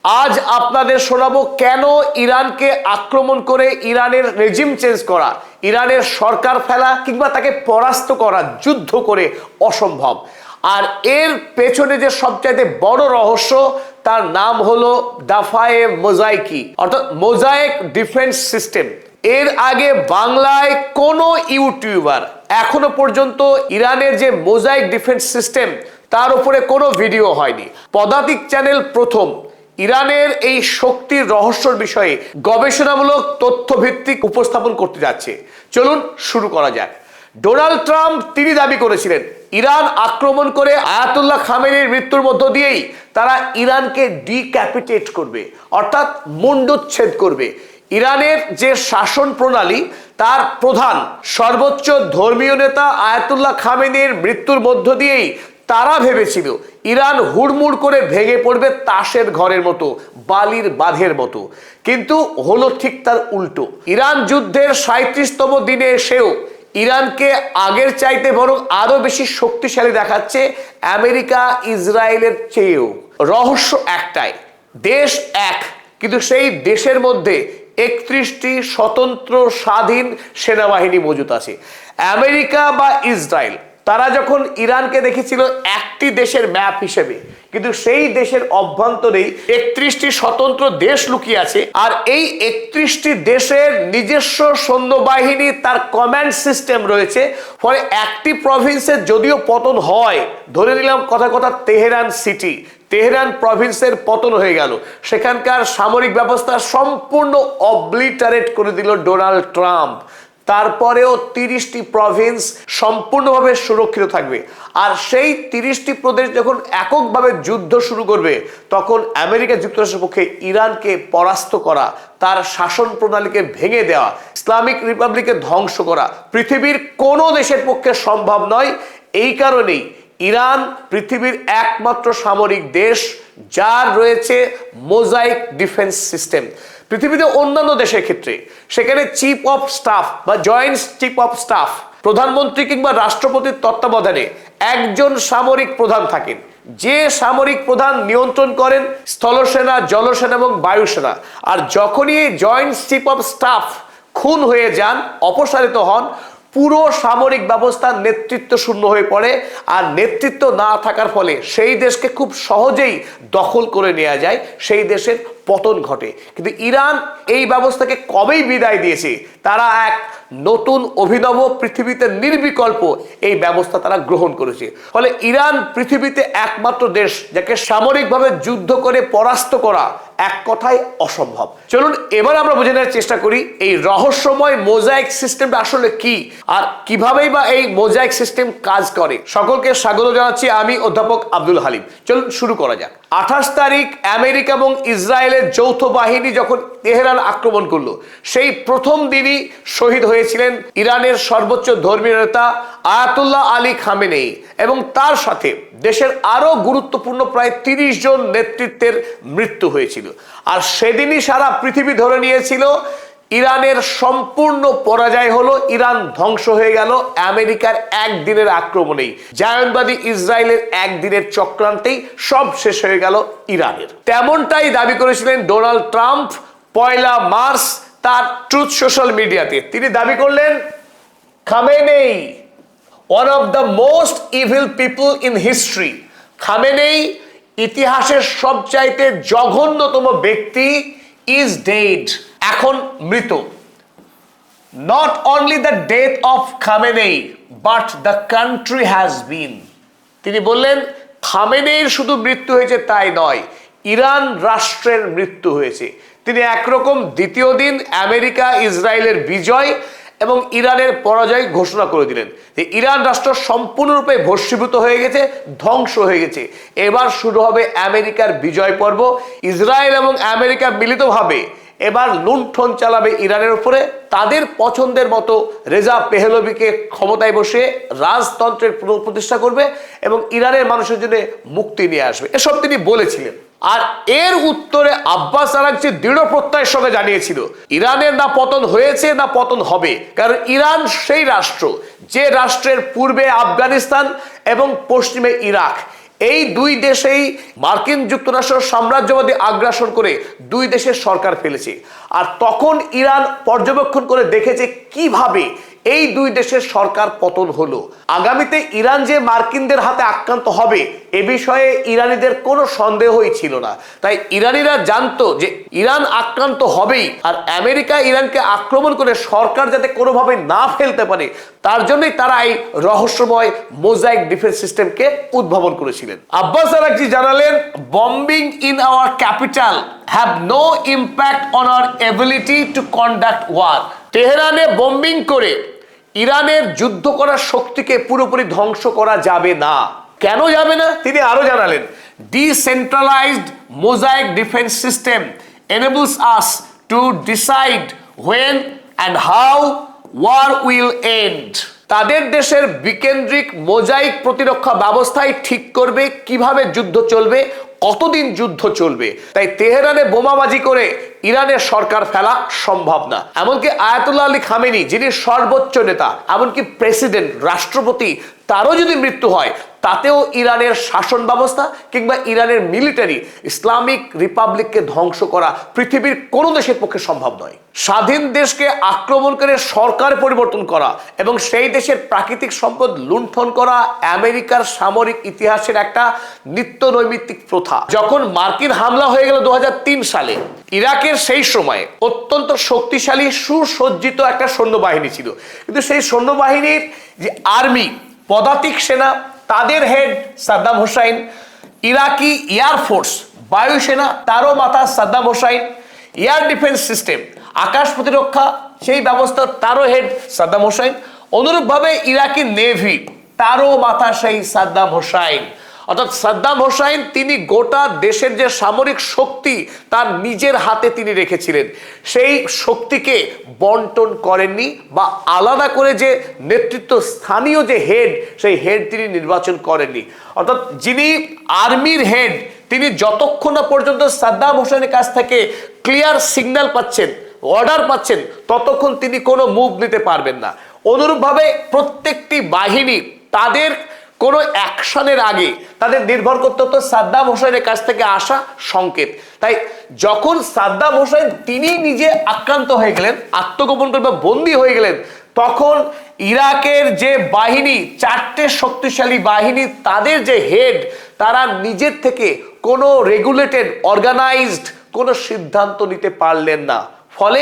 আজ আপনাদের শোনাবো কেন ইরানকে আক্রমণ করে ইরানের রেজিম চেঞ্জ করা, ইরানের সরকার ফেলা কিংবা তাকে পরাস্ত করা যুদ্ধ করে অসম্ভব। আর এর পেছনে যে সবচাইতে বড় রহস্য, তার নাম হলো দাফায়ে মোজাইকি অর্থাৎ মোজাইক ডিফেন্স সিস্টেম। এর আগে বাংলায় কোনো ইউটিউবার এখনো পর্যন্ত ইরানের যে মোজাইক ডিফেন্স সিস্টেম তার উপরে কোনো ভিডিও হয়নি। পদাতিক চ্যানেল প্রথম ইরানের এই শক্তির রহস্যের বিষয়ে গবেষণামূলক তথ্যভিত্তিক উপস্থাপন করতে যাচ্ছে। চলুন শুরু করা যাক। ডোনাল্ড ট্রাম্প তিনি দাবি করেছিলেন ইরান আক্রমণ করে আয়াতুল্লাহ খামেনির মৃত্যুর মধ্য দিয়েই তারা ইরানকে ডিক্যাপিটেট করবে, অর্থাৎ মুন্ডুচ্ছেদ করবে। ইরানের যে শাসন প্রণালী তার প্রধান সর্বোচ্চ ধর্মীয় নেতা আয়াতুল্লাহ খামেনির মৃত্যুর মধ্য দিয়েই তারা ভেবেছিল ইরান হুড়মুড় করে ভেঙে পড়বে তাসের ঘরের মতো, বালির বাঁধের মতো। কিন্তু হলো ঠিক তার উল্টো। ইরান যুদ্ধের 37তম দিনে এসেও ইরানকে আগের চাইতে বরং আরো বেশি শক্তিশালী দেখাচ্ছে আমেরিকা ইসরায়েলের চেয়েও। রহস্য একটাই, দেশ এক, কিন্তু সেই দেশের মধ্যে 31টি স্বতন্ত্র স্বাধীন সেনাবাহিনী মজুত আছে। আমেরিকা বা ইসরায়েল তারা যখন ইরানকে দেখেছিল একটি দেশের ম্যাপ হিসেবে, কিন্তু সেই দেশের অভ্যন্তরেই 31টি স্বতন্ত্র দেশ লুকিয়ে আছে। আর এই 31টি দেশের নিজস্ব সৈন্যবাহিনী, তার কমান্ড সিস্টেম রয়েছে। ফলে একটি প্রভিন্সের যদিও পতন হয়, ধরে নিলাম কথা তেহরান সিটি, তেহরান প্রভিন্সের পতন হয়ে গেল, সেখানকার সামরিক ব্যবস্থা সম্পূর্ণ অবলিটারেট করে দিল ডোনাল্ড ট্রাম্প। তারপরেও 30টি প্রভিন্স সম্পূর্ণভাবে সুরক্ষিত থাকবে। আর সেই 30টি প্রদেশ যখন এককভাবে যুদ্ধ শুরু করবে, তখন আমেরিকা যুক্তরাষ্ট্রের পক্ষে ইরানকে পরাস্ত করা, তার শাসন প্রণালীকে ভেঙে দেওয়া, ইসলামিক রিপাবলিকে ধ্বংস করা পৃথিবীর কোনো দেশের পক্ষে সম্ভব নয়। এই কারণেই ইরান পৃথিবীর একমাত্র সামরিক দেশ যার রয়েছে মোজাইক ডিফেন্স সিস্টেম। পৃথিবীতে অন্যান্য দেশের ক্ষেত্রে সেখানে চিফ অফ স্টাফ বা জয়েন্ট চিফ অফ স্টাফ, প্রধানমন্ত্রী কিংবা রাষ্ট্রপতির তত্ত্বাবধানে একজন সামরিক প্রধান থাকেন, যে সামরিক প্রধান নিয়ন্ত্রণ করেন স্থলসেনা, জলসেনা এবং বায়ুসেনা। আর যখনই এই জয়েন্ট চিফ অফ স্টাফ খুন হয়ে যান, অপসারিত হন, পুরো সামরিক ব্যবস্থার নেতৃত্ব শূন্য হয়ে পড়ে। আর নেতৃত্ব না থাকার ফলে সেই দেশকে খুব সহজেই দখল করে নেওয়া যায়, সেই দেশের পতন ঘটে। কিন্তু ইরান এই ব্যবস্থাকে কবেই বিদায় দিয়েছে, তারা এক নতুন অভিনব পৃথিবীতে নির্বিকল্প এই ব্যবস্থা তারা গ্রহণ করেছে। ফলে ইরান পৃথিবীতে একমাত্র দেশ যাকে সামরিকভাবে যুদ্ধ করে পরাস্ত করা এক কথায় অসম্ভব। চলুন এবার আমরা বুঝে নেওয়ার চেষ্টা করি এই রহস্যময় মোজাইক সিস্টেমটা আসলে কি, আর কিভাবেই বা এই মোজাইক সিস্টেম কাজ করে। সকলকে স্বাগত জানাচ্ছি, আমি অধ্যাপক আব্দুল হালিম। চলুন শুরু করা যাক। 28 তারিখ আমেরিকা এবং ইসরায়েলের যৌথ বাহিনী যখন তেহরান আক্রমণ করলো, সেই প্রথম দিনই শহীদ হয়েছিলেন ইরানের সর্বোচ্চ ধর্মীয় নেতা আয়াতুল্লাহ আলী খামেনেই, এবং তার সাথে দেশের আরো গুরুত্বপূর্ণ প্রায় 30 জন নেতৃত্বের মৃত্যু হয়েছিল। আর সেদিনই সারা পৃথিবী ধরে নিয়েছিল ইরানের সম্পূর্ণ পরাজয় হলো, ইরান ধ্বংস হয়ে গেল আমেরিকার একদিনের আক্রমণেই, জায়নবাদী ইসরায়েলের একদিনের চক্রান্তেই সব শেষ হয়ে গেল ইরানের। তেমনটাই দাবি করেছিলেন ডোনাল্ড ট্রাম্প 1 মার্চ তার ট্রুথ সোশ্যাল মিডিয়াতে। তিনি দাবি করলেন Khamenei one of the most evil people in history. Khamenei ইতিহাসের সবচাইতে জঘন্যতম ব্যক্তি, ইজ ডেড, এখন মৃত। Not only the death of Khamenei but the country has been. তিনি বললেন খামেনেইর শুধু মৃত্যু হয়েছে তাই নয়, ইরান রাষ্ট্রের মৃত্যু হয়েছে। তিনি একরকম দ্বিতীয় দিন আমেরিকা ইসরায়েলের বিজয় এবং ইরানের পরাজয় ঘোষণা করে দিলেন যে ইরান রাষ্ট্র সম্পূর্ণরূপে ভস্মীভূত হয়ে গেছে, ধ্বংস হয়ে গেছে। এবার শুরু হবে আমেরিকার বিজয় পর্ব। ইসরায়েল এবং আমেরিকা মিলিতভাবে এবার লুণ্ঠন চালাবে ইরানের উপরে, তাদের পছন্দের মতো রেজা পেহলভিকে ক্ষমতায় বসে রাজতন্ত্রের পুনঃপ্রতিষ্ঠা করবে এবং ইরানের মানুষের জন্য মুক্তি নিয়ে আসবে, এসব তিনি বলেছিলেন। আর এর উত্তরে আব্বাস আরাগচি দৃঢ় প্রত্যয়ের সঙ্গে জানিয়েছিল ইরানের না পতন হয়েছে না পতন হবে, কারণ ইরান সেই রাষ্ট্র যে রাষ্ট্রের পূর্বে আফগানিস্তান এবং পশ্চিমে ইরাক, এই দুই দেশেই মার্কিন যুক্তরাষ্ট্র সাম্রাজ্যবাদী আগ্রাসন করে দুই দেশের সরকার ফেলেছে। আর তখন ইরান পর্যবেক্ষণ করে দেখেছে কিভাবে এই দুই দেশের সরকার পতন হলো। আগামীতে ইরান যে মার্কিনদের হাতে আক্রান্ত হবে এ বিষয়ে ইরানিদের কোনো সন্দেহই ছিল না। তাই ইরানিরা জানতো যে ইরান আক্রান্ত হবেই, আর আমেরিকা ইরানকে আক্রমণ করে সরকার যাতে কোনোভাবে না ফেলতে পারে তার জন্যই তারা এই রহস্যময় মোজাইক ডিফেন্স সিস্টেমকে উদ্ভাবন করেছিলেন। আব্বাস আরাকচি জানালেন, bombing in our capital have no impact on our ability to conduct war. তেহরানে বম্বিং করে ইরানের যুদ্ধ করার শক্তিকে পুরোপুরি ধ্বংস করা যাবে না। কেন যাবে না তিনি আরো জানালেন, decentralised mosaic defence system enables us to decide when and how war will end. তাদের দেশের বিকেন্দ্রিক মোজাইক প্রতিরক্ষা ব্যবস্থাই ঠিক করবে কিভাবে যুদ্ধ চলবে, কতদিন যুদ্ধ চলবে। তাই তেহরানে বোমাবাজি করে ইরানের সরকার ফেলা সম্ভব না। এমনকি আয়াতুল্লাহ আলী খামেনি, যিনি সর্বোচ্চ নেতা, এমনকি প্রেসিডেন্ট, রাষ্ট্রপতি, তারও যদি মৃত্যু হয় তাতেও ইরানের শাসন ব্যবস্থা কিংবা ইরানের মিলিটারি ইসলামিক রিপাবলিককে ধ্বংস করা পৃথিবীর কোনো দেশের পক্ষে সম্ভব নয়। স্বাধীন দেশকে আক্রমণ করে সরকার পরিবর্তন করা এবং সেই দেশের প্রাকৃতিক সম্পদ লুণ্ঠন করা আমেরিকার সামরিক ইতিহাসের একটা নিত্য নৈমিত্তিক প্রথা। যখন মার্কিন হামলা হয়ে গেল 2003 সালে, ইরাকের সেই সময়ে অত্যন্ত শক্তিশালী সুসজ্জিত একটা সৈন্যবাহিনী ছিল, কিন্তু সেই সৈন্যবাহিনীর যে আর্মি, পদাতিক সেনা, তাদের head Saddam Hussein, Iraqi air force, বায়ুসেনা, তারও মাথা Saddam Hussein, air defence system, আকাশ প্রতিরক্ষা, সেই ব্যবস্থা তারও হেড সাদ্দাম হোসাইন, অনুরূপভাবে ইরাকি নেভি, তারও মাথা সেই সাদ্দাম হোসাইন। অর্থাৎ সাদ্দাম হোসাইন তিনি গোটা দেশের যে সামরিক শক্তি তার নিজের হাতে তিনি রেখেছিলেন, সেই শক্তিকে বন্টন করেননি বা আলাদা করে যে নেতৃত্ব স্থানীয় যে হেড, সেই হেড তিনি নির্বাচন করেননি। অর্থাৎ যিনি আর্মির হেড তিনি যতক্ষণ না পর্যন্ত সাদ্দাম হোসেনের কাছ থেকে ক্লিয়ার সিগন্যাল পাচ্ছেন, অর্ডার পাচ্ছেন, ততক্ষণ তিনি কোনো মুভ নিতে পারবেন না। অনুরূপভাবে প্রত্যেকটি বাহিনী তাদের কোনো অ্যাকশনের আগে তাদের নির্ভর করতে হতো সাদ্দাম হোসেনের কাছ থেকে আসা সংকেত। তাই যখন সাদ্দাম হোসেন তিনি নিজে আক্রান্ত হয়ে গেলেন, আত্মগোপন করে বা বন্দী হয়ে গেলেন, তখন ইরাকের যে বাহিনী, চারটে শক্তিশালী বাহিনী, তাদের যে হেড, তারা নিজের থেকে কোনো রেগুলেটেড অর্গানাইজড কোনো সিদ্ধান্ত নিতে পারলেন না। ফলে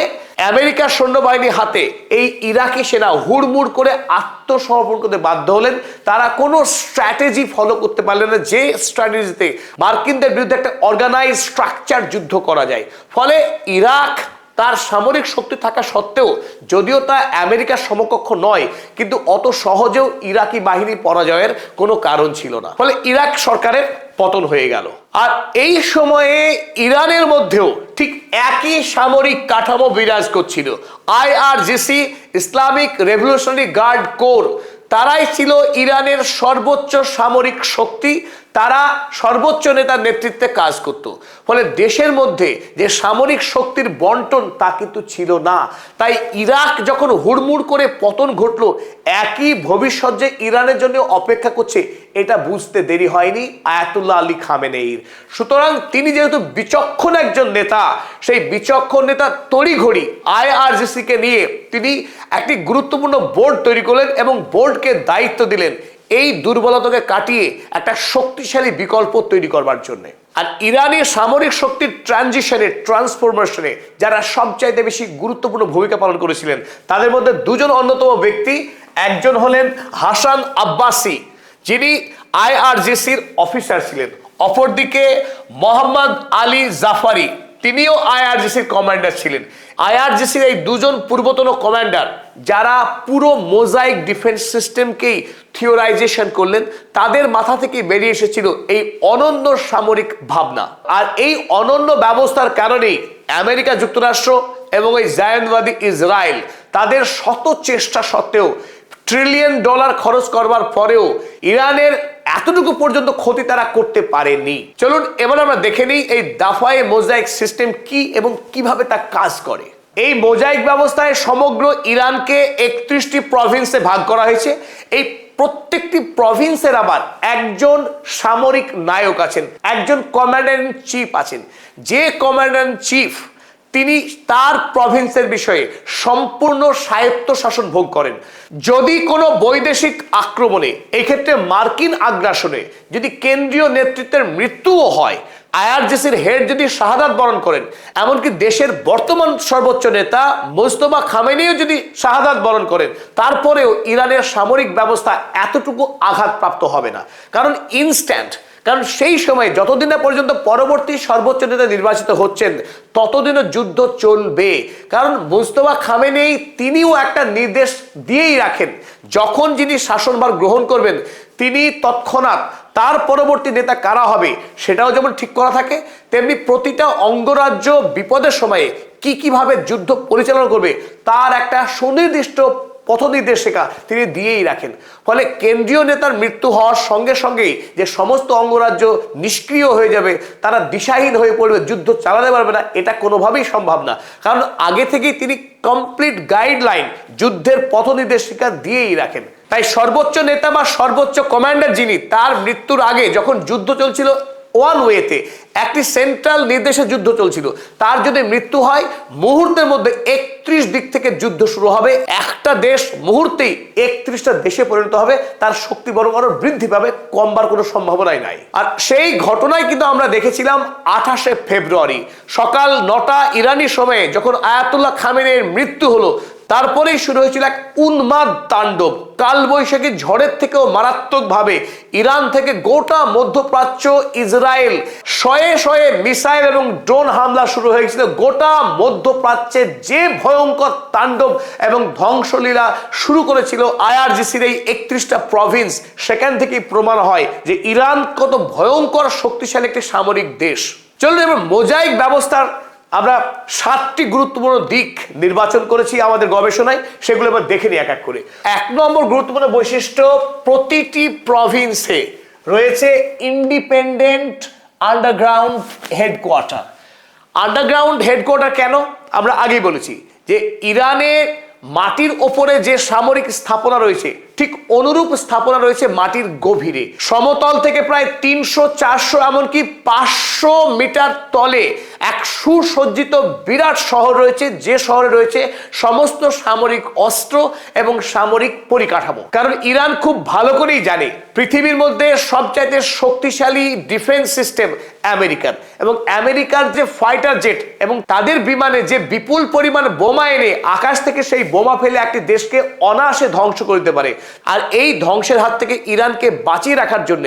আমেরিকার সৈন্যবাহিনীর হাতে এই ইরাকি সেনা হুড়মুড় করে আত্মসমর্পণ করতে বাধ্য হলেন। তারা কোনো স্ট্র্যাটেজি ফলো করতে পারলেন না, যে স্ট্র্যাটেজিতে মার্কিনদের বিরুদ্ধে একটা অর্গানাইজ স্ট্রাকচার যুদ্ধ করা যায়। ফলে ইরাক তার সামরিক শক্তি থাকা সত্ত্বেও, যদিও তা আমেরিকার সমকক্ষ নয়, কিন্তু অত সহজেও ইরাকি বাহিনী পরাজয়ের কোনো কারণ ছিল না। ফলে ইরাক সরকারের পতন হয়ে গেল। আর এই সময়ে ইরানের মধ্যেও ঠিক একই সামরিক কাঠামো বিরাজ করছিল। IRGC, Islamic revolutionary guard corps, তারাই ছিল ইরানের সর্বোচ্চ সামরিক শক্তি, তারা সর্বোচ্চ নেতার নেতৃত্বে কাজ করত। ফলে দেশের মধ্যে যে সামরিক শক্তির বন্টন তা কিন্তু ছিল না। তাই ইরাক যখন হুড়মুড় করে পতন ঘটল, একই ভবিষ্যৎ যে ইরানের জন্য অপেক্ষা করছে এটা বুঝতে দেরি হয়নি আয়াতুল্লাহ আলী খামেনেয়ির। সুতরাং তিনি যেহেতু বিচক্ষণ একজন নেতা, সেই বিচক্ষণ নেতা তড়িঘড়ি আইআরজিসিকে নিয়ে তিনি একটি গুরুত্বপূর্ণ বোর্ড তৈরি করলেন এবং বোর্ডকে দায়িত্ব দিলেন এই দুর্বলতাকে কাটিয়ে একটা শক্তিশালী বিকল্প তৈরি করবার জন্য। আর ইরানের সামরিক শক্তির ট্রানজিশনে, ট্রান্সফরমেশনে যারা সবচাইতে বেশি গুরুত্বপূর্ণ ভূমিকা পালন করেছিলেন, তাদের মধ্যে দুজন অন্যতম ব্যক্তি। একজন হলেন হাসান আব্বাসি, যিনি আইআরজিসির অফিসার ছিলেন। অপরদিকে মোহাম্মদ আলী জাফারি, তিনিও আইআরজিসির কমান্ডার ছিলেন। আইআরজিসির এই দুজন পূর্বতন কমান্ডার যারা পুরো মোজাইক ডিফেন্স সিস্টেমকেই থিওরাইজেশন করলেন, তাদের মাথা থেকে বেরিয়ে এসেছিল এই অনন্য সামরিক ভাবনা। আর এই অনন্য ব্যবস্থার কারণেই আমেরিকা যুক্তরাষ্ট্র এবং এই জায়নবাদী ইসরায়েল তাদের শত চেষ্টা সত্ত্বেও, $ট্রিলিয়ন খরচ করবার পরেও ইরানের এতটুকু পর্যন্ত ক্ষতি তারা করতে পারেনি। চলুন এবার আমরা দেখে নিই এই দাফায়ে মোজাইক সিস্টেম কি এবং কিভাবে তা কাজ করে। এই মোজাইক ব্যবস্থায় সমগ্র ইরানকে 31টি প্রভিন্সে ভাগ করা হয়েছে। এই প্রত্যেকটি প্রভিন্সের আবার একজন সামরিক নায়ক আছেন, একজন কমান্ডার ইন চিফ আছেন। যে কমান্ডার ইন চিফ তিনি তার প্রভিন্সের বিষয়ে সম্পূর্ণ স্বায়ত্তশাসন ভোগ করেন। যদি কোনো বৈদেশিক আক্রমণে, এই ক্ষেত্রে মার্কিন আগ্রাসনে যদি কেন্দ্রীয় নেতৃত্বের মৃত্যুও হয়, আইআরজিসির হেড যদি শাহাদাত বরণ করেন, এমনকি দেশের বর্তমান সর্বোচ্চ নেতা মোস্তফা খামেনিও যদি শাহাদাত বরণ করেন, তারপরেও ইরানের সামরিক ব্যবস্থা এতটুকু আঘাতপ্রাপ্ত হবে না, কারণ ইনস্ট্যান্ট। কারণ সেই সময় যতদিন না পর্যন্ত পরবর্তী সর্বোচ্চ নেতা নির্বাচিত হচ্ছেন, ততদিনও যুদ্ধ চলবে। কারণ মোস্তফা খামেনি তিনিও একটা নির্দেশ দিয়েই রাখেন, যখন যিনি শাসনভার গ্রহণ করবেন তিনি তৎক্ষণাৎ তার পরবর্তী নেতা কারা হবে সেটাও যেমন ঠিক করা থাকে, তেমনি প্রতিটা অঙ্গরাজ্য বিপদের সময়ে কিভাবে যুদ্ধ পরিচালনা করবে তার একটা সুনির্দিষ্ট পথনির্দেশিকা তিনি দিয়েই রাখেন। ফলে কেন্দ্রীয় নেতার মৃত্যু হওয়ার সঙ্গে সঙ্গেই যে সমস্ত অঙ্গরাজ্য নিষ্ক্রিয় হয়ে যাবে, তারা দিশাহীন হয়ে পড়বে, যুদ্ধ চালাতে পারবে না, এটা কোনোভাবেই সম্ভব না। কারণ আগে থেকেই তিনি কমপ্লিট গাইডলাইন, যুদ্ধের পথনির্দেশিকা দিয়েই রাখেন। তাই সর্বোচ্চ নেতা বা সর্বোচ্চ কমান্ডার যিনি, তার মৃত্যুর আগে যখন যুদ্ধ চলছিল ওয়ান ওয়েতে, একটি সেন্ট্রাল নির্দেশে যুদ্ধ চলছিল, তার যদি মৃত্যু হয় মুহূর্তের মধ্যে 31 দিক থেকে যুদ্ধ শুরু হবে। একটা দেশ মুহূর্তেই 31টা দেশে পরিণত হবে, তার শক্তি বরং আরো বৃদ্ধি পাবে, কমবার কোনো সম্ভাবনাই নাই। আর সেই ঘটনায় কিন্তু আমরা দেখেছিলাম 28শে ফেব্রুয়ারি সকাল 9টা ইরানি সময়ে যখন আয়াতুল্লাহ খামেনির মৃত্যু হলো, তারপরেই শুরু হয়েছিল এক উন্মাদ তাণ্ডব। কালবৈশাখী ঝড়ের থেকেও মারাত্মকভাবে ইরান থেকে গোটা মধ্যপ্রাচ্য, ইসরায়েল শয়ে শয়ে মিসাইল এবং ড্রোন হামলা শুরু হয়েছিল। গোটা মধ্যপ্রাচ্যে যে ভয়ঙ্কর তাণ্ডব এবং ধ্বংসলীলা শুরু করেছিল আইআরজিসির এই 31টা প্রভিন্স, সেখান থেকেই প্রমাণ হয় যে ইরান কত ভয়ঙ্কর শক্তিশালী একটি সামরিক দেশ। চলুন এবার মোজাইক ব্যবস্থার আমরা 7টি গুরুত্বপূর্ণ দিক নির্বাচন করেছি আমাদের গবেষণায়, সেগুলো এবার দেখে নিই এক এক করে। 1 নম্বর গুরুত্বপূর্ণ বৈশিষ্ট্য, প্রতিটি প্রভিন্সে রয়েছে independent underground headquarter. Underground headquarter কেন? আমরা আগেই বলেছি যে ইরানের মাটির ওপরে যে সামরিক স্থাপনা রয়েছে, ঠিক অনুরূপ স্থাপনা রয়েছে মাটির গভীরে। সমতল থেকে প্রায় 300-400 এমনকি 500 মিটার তলে এক সুসজ্জিত বিরাট শহর রয়েছে, যে শহরে রয়েছে সমস্ত সামরিক অস্ত্র এবং সামরিক পরিকাঠামো। কারণ ইরান খুব ভালো করেই জানে পৃথিবীর মধ্যে সবচাইতে শক্তিশালী ডিফেন্স সিস্টেম আমেরিকার, এবং আমেরিকার যে ফাইটার জেট এবং তাদের বিমানে যে বিপুল পরিমাণ বোমা এনে আকাশ থেকে সেই বোমা ফেলে একটি দেশকে অনায়াসে ধ্বংস করে দিতে পারে। আর এই ধ্বংসের হাত থেকে ইরানকে বাঁচিয়ে রাখার জন্য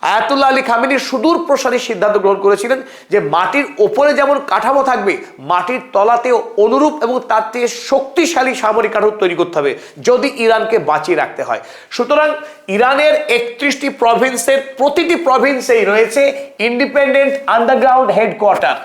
আয়াতুল্লাহ আলী খামেনি সুদূর প্রসারী সিদ্ধান্ত গ্রহণ করেছিলেন যে মাটির ওপরে যেমন কাঠামো থাকবে, মাটির তলাতেও অনুরূপ এবং তার থেকে শক্তিশালী সামরিক কাঠামো তৈরি করতে হবে যদি ইরানকে বাঁচিয়ে রাখতে হয়। সুতরাং ইরানের 31টি প্রভিন্সের প্রতিটি প্রভিন্সেই রয়েছে ইন্ডিপেন্ডেন্ট আন্ডারগ্রাউন্ড হেডকোয়ার্টার।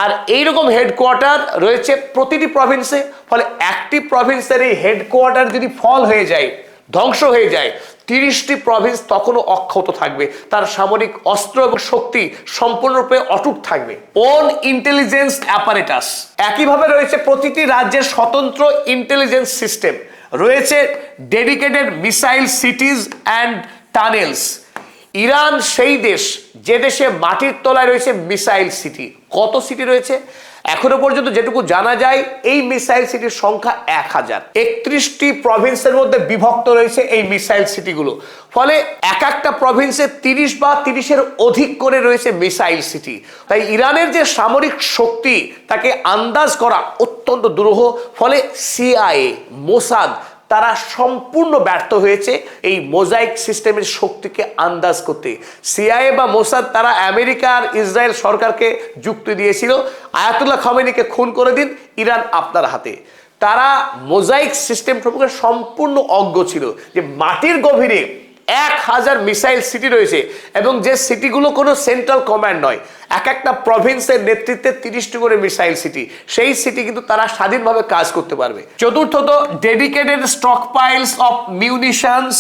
আর এইরকম হেডকোয়ার্টার রয়েছে প্রতিটি প্রভিন্সে। ফলে একটি প্রভিন্সের এই হেডকোয়ার্টার যদি ফল হয়ে যায়, ধ্বংস হয়ে যায়, 30টি প্রভিন্স তখনও অক্ষত থাকবে, তার সামরিক অস্ত্র এবং শক্তি সম্পূর্ণরূপে অটুট থাকবে। ওন ইন্টেলিজেন্স অ্যাপারেটাস, একইভাবে রয়েছে প্রতিটি রাজ্যের স্বতন্ত্র ইন্টেলিজেন্স সিস্টেম, রয়েছে dedicated missile সিটিজ and tunnels. Iran সেই দেশ যে দেশে মাটির তলায় রয়েছে মিসাইল সিটি। কত সিটি রয়েছে? এখনো পর্যন্ত যেটুকু জানা যায় এই মিসাইল সিটির সংখ্যা 1000। 31টি প্রভিন্সের মধ্যে বিভক্ত রয়েছে এই মিসাইল সিটিগুলো। ফলে এক একটা প্রভিন্সে 30 বা 30-এর অধিক করে রয়েছে মিসাইল সিটি। তাই ইরানের যে সামরিক শক্তি তাকে আন্দাজ করা অত্যন্ত দুরূহ। ফলে সিআইএ, মোসাদ তারা সম্পূর্ণ ব্যর্থ হয়েছে এই মোজাইক সিস্টেমের শক্তিকে আন্দাজ করতে। সিআইএ বা মোসাদ তারা আমেরিকা আর ইসরায়েল সরকারকে যুক্তি দিয়েছিল, আয়াতুল্লাহ খামেনিকে খুন করে দিন, ইরান আপনার হাতে। তারা মোজাইক সিস্টেম সম্পর্কে সম্পূর্ণ অজ্ঞ ছিল যে মাটির গভীরে 1000 মিসাইল সিটি রয়েছে এবং যে সিটিগুলো কোনো সেন্ট্রাল কমান্ড নয়, এক একটা প্রভিন্সের নেতৃত্বে 30টি করে মিসাইল সিটি, সেই সিটি কিন্তু তারা স্বাধীনভাবে কাজ করতে পারবে। চতুর্থত, dedicated stockpiles of munitions,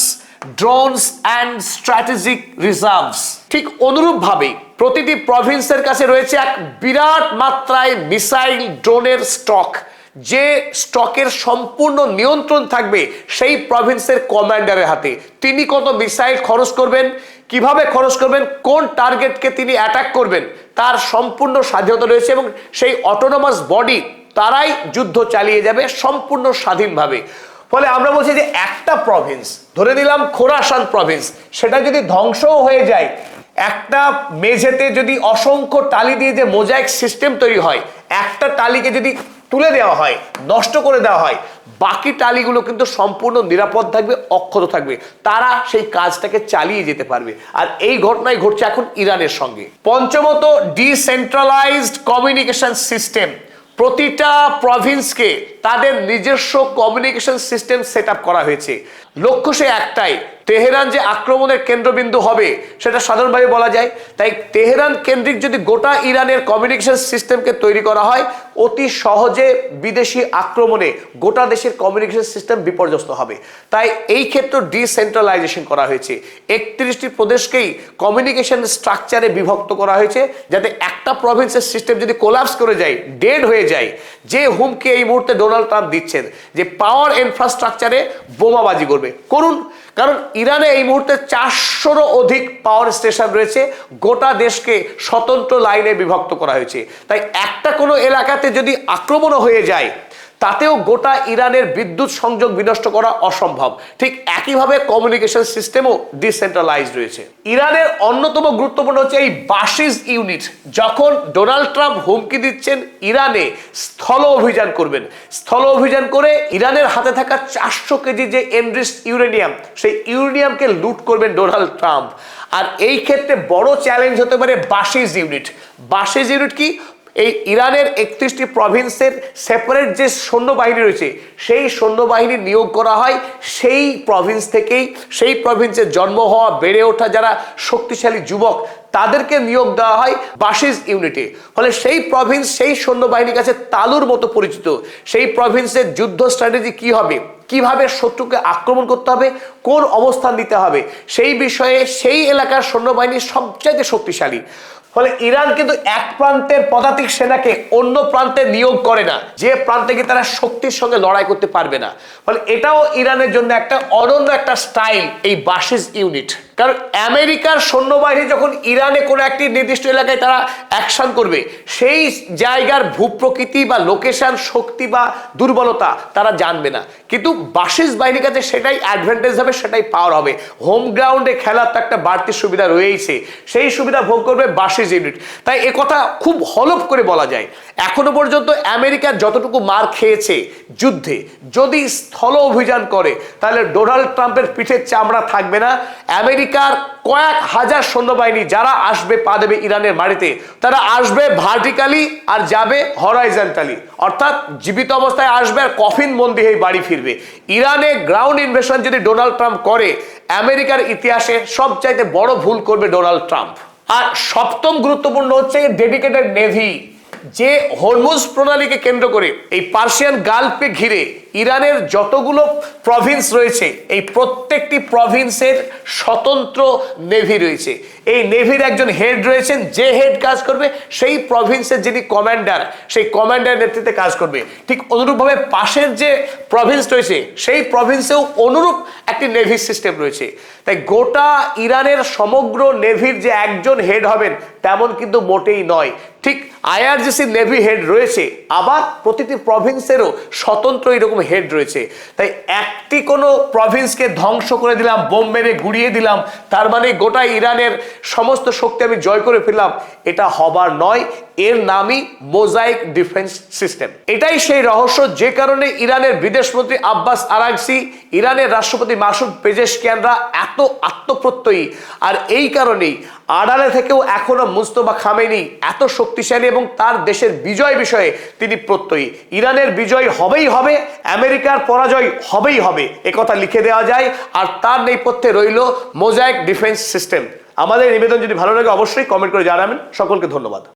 drones and strategic reserves. ঠিক অনুরূপভাবেই প্রতিটি প্রভিন্সের কাছে রয়েছে এক বিরাট মাত্রায় মিসাইল ড্রোনের স্টক, যে স্টকের সম্পূর্ণ নিয়ন্ত্রণ থাকবে সেই প্রভিন্সের কমান্ডারের হাতে। তিনি কত মিসাইল খরচ করবেন, কিভাবে খরচ করবেন, কোন টার্গেটকে তিনি অ্যাটাক করবেন, তার সম্পূর্ণ স্বাধীনতা রয়েছে এবং সেই অটোনমাস বডি তারাই যুদ্ধ চালিয়ে যাবে সম্পূর্ণ স্বাধীনভাবে। ফলে আমরা বলছি যে একটা প্রভিন্স, ধরে নিলাম খোরাসান প্রভিন্স, সেটা যদি ধ্বংসও হয়ে যায়, একটা মেঝেতে যদি অসংখ্য টালি দিয়ে যে মোজাইক সিস্টেম তৈরি হয়, একটা টালিকে যদি তুলে দেওয়া হয়, নষ্ট করে দেওয়া হয়, বাকি টালিগুলো কিন্তু সম্পূর্ণ নিরাপদ থাকবে, অক্ষত থাকবে, তারা সেই কাজটাকে চালিয়ে যেতে পারবে। আর এই ঘটনাই ঘটছে এখন ইরানের সঙ্গে। পঞ্চমত, ডিসেন্ট্রালাইজড কমিউনিকেশন সিস্টেম। প্রতিটা প্রভিন্সকে তাদের নিজস্ব কমিউনিকেশন সিস্টেম সেট আপ করা হয়েছে। লক্ষ্য সে একটাই, তেহরান যে আক্রমণের কেন্দ্রবিন্দু হবে সেটা সাধারণভাবে বলা যায়। তাই তেহরান কেন্দ্রিক যদি গোটা ইরানের কমিউনিকেশন সিস্টেমকে তৈরি করা হয়, অতি সহজে বিদেশি আক্রমণে গোটা দেশের কমিউনিকেশন সিস্টেম বিপর্যস্ত হবে। তাই এই ক্ষেত্রে ডিসেন্ট্রালাইজেশন করা হয়েছে। 31টি প্রদেশকেই কমিউনিকেশন স্ট্রাকচারে বিভক্ত করা হয়েছে, যাতে একটা প্রভিন্সের সিস্টেম যদি কোলাপস করে যায়, ডেড হয়ে যায়, যে হুমকি এই মুহূর্তে ডোনাল্ড ট্রাম্প দিচ্ছেন যে পাওয়ার ইনফ্রাস্ট্রাকচারে বোমাবাজি করবে, করুন। কারণ ইরানে এই মুহূর্তে 400রও অধিক পাওয়ার স্টেশন রয়েছে, গোটা দেশকে স্বতন্ত্র লাইনে বিভক্ত করা হয়েছে। তাই একটা কোনো এলাকাতে যদি আক্রমণও হয়ে যায়, তাতেও গোটা ইরানের বিদ্যুৎ সংযোগ বিনষ্ট করা অসম্ভব। ঠিক একইভাবে কমিউনিকেশন সিস্টেমও ডিসেন্ট্রালাইজড রয়েছে। ইরানের অন্যতম গুরুত্বপূর্ণ হচ্ছে এই বাশিজ ইউনিট। যখন ডোনাল্ড ট্রাম্প হুমকি দিচ্ছেন ইরানে স্থল অভিযান করবেন, স্থল অভিযান করে ইরানের হাতে থাকা 400 কেজি যে এনরিচড ইউরেনিয়াম, সেই ইউরেনিয়ামকে লুট করবেন ডোনাল্ড ট্রাম্প। আর এই ক্ষেত্রে বড় চ্যালেঞ্জ হতে পারে বাশিজ ইউনিট। বাশিজ ইউনিট কি? এই ইরানের 31টি প্রভিন্সের সেপারেট যে সৈন্যবাহিনী রয়েছে, সেই সৈন্যবাহিনী নিয়োগ করা হয় সেই প্রভিন্স থেকেই। সেই প্রভিন্সের জন্ম হওয়া, বেড়ে ওঠা যারা শক্তিশালী যুবক, তাদেরকে নিয়োগ দেওয়া হয় বাশিজ ইউনিটে। ফলে সেই প্রভিন্স সেই সৈন্যবাহিনীর কাছে তালুর মতো পরিচিত। সেই প্রভিন্সের যুদ্ধ স্ট্র্যাটেজি কি হবে, কিভাবে শত্রুকে আক্রমণ করতে হবে, কোন অবস্থান নিতে হবে, সেই বিষয়ে সেই এলাকার সৈন্যবাহিনী সবচাইতে শক্তিশালী। ফলে ইরান কিন্তু এক প্রান্তের পদাতিক সেনাকে অন্য প্রান্তে নিয়োগ করে না, যে প্রান্তে গিয়ে তারা শক্তির সঙ্গে লড়াই করতে পারবে না। ফলে এটাও ইরানের জন্য একটা অনন্য একটা স্টাইল, এই বাশিজ ইউনিট। কারণ আমেরিকার সৈন্যবাহিনী যখন ইরানে কোনো একটি নির্দিষ্ট এলাকায় তারা অ্যাকশন করবে, সেই জায়গার ভূপ্রকৃতি বা লোকেশন, শক্তি বা দুর্বলতা তারা জানবে না। কিন্তু বাশিজ বাহিনীর কাছে সেটাই অ্যাডভান্টেজ হবে, সেটাই পাওয়ার হবে। হোম গ্রাউন্ডে খেলার তো একটা বাড়তি সুবিধা রয়েছে, সেই সুবিধা ভোগ করবে বাশিজ ইউনিট। তাই এ কথা খুব হলফ করে বলা যায়, এখনো পর্যন্ত আমেরিকার যতটুকু মার খেয়েছে যুদ্ধে, যদি স্থল অভিযান করে তাহলে ডোনাল্ড ট্রাম্পের পিঠের চামড়া থাকবে না। আমেরিকার কয়েক হাজার সৈন্যবাহিনী যারা আসবে পা দেবে ইরানের মাটিতে, তারা আসবে ভার্টিক্যালি আর যাবে হরাইজন্টালি, অর্থাৎ জীবিত অবস্থায় আসবে আর কফিন বন্দি হয়ে বাড়ি ফিরবে। ইরানে গ্রাউন্ড ইনভেশন যদি ডোনাল্ড ট্রাম্প করে, আমেরিকার ইতিহাসে সবচাইতে বড় ভুল করবে ডোনাল্ড ট্রাম্প। আর সপ্তম গুরুত্বপূর্ণ হচ্ছে ডেডিকেটেড নেভি, যে হরমুজ প্রণালীকে কেন্দ্র করে এই পার্সিয়ান গালফকে ঘিরে ইরানের যতগুলো প্রভিন্স রয়েছে, এই প্রত্যেকটি প্রভিন্সের স্বতন্ত্র নেভি রয়েছে। এই নেভির একজন হেড রয়েছেন, যে হেড কাজ করবে সেই প্রভিন্সের যিনি কমান্ডার, সেই কমান্ডারের নেতৃত্বে কাজ করবে। ঠিক অনুরূপভাবে পাশের যে প্রভিন্স রয়েছে, সেই প্রভিন্সেও অনুরূপ একটি নেভি সিস্টেম রয়েছে। তাই গোটা ইরানের সমগ্র নেভির যে একজন হেড হবেন তেমন কিন্তু মোটেই নয়। ঠিক IRGC নেভি হেড রয়েছে, আবার প্রতিটি প্রভিন্সেরও স্বতন্ত্র এরকম হেড রয়েছে। তাই একটি কোনো প্রভিন্সকে ধ্বংস করে দিলাম, বোম মেরে গুড়িয়ে দিলাম, তার মানে গোটা ইরানের সমস্ত শক্তি আমি জয় করে ফেললাম, এটা হবার নয়। এর নামই মোজাইক ডিফেন্স সিস্টেম। এটাই সেই রহস্য, যে কারণে ইরানের বিদেশমন্ত্রী আব্বাস আরাগচি, ইরানের রাষ্ট্রপতি মাসুদ পেজেশকিয়ানরা এত আত্মপ্রত্যয়ী। আর এই কারণেই আড়ালে থেকেও এখনো মুস্তফা খামেনি এত শক্তিশালী এবং তার দেশের বিজয় বিষয়ে তিনি প্রত্যয়ী। ইরানের বিজয় হবেই হবে, আমেরিকার পরাজয় হবেই হবে, একথা লিখে দেওয়া যায়। আর তার নেপথ্যে রইল মোজাইক ডিফেন্স সিস্টেম। আমাদের নিবেদন যদি ভালো লাগে অবশ্যই কমেন্ট করে জানাবেন। সকলকে ধন্যবাদ।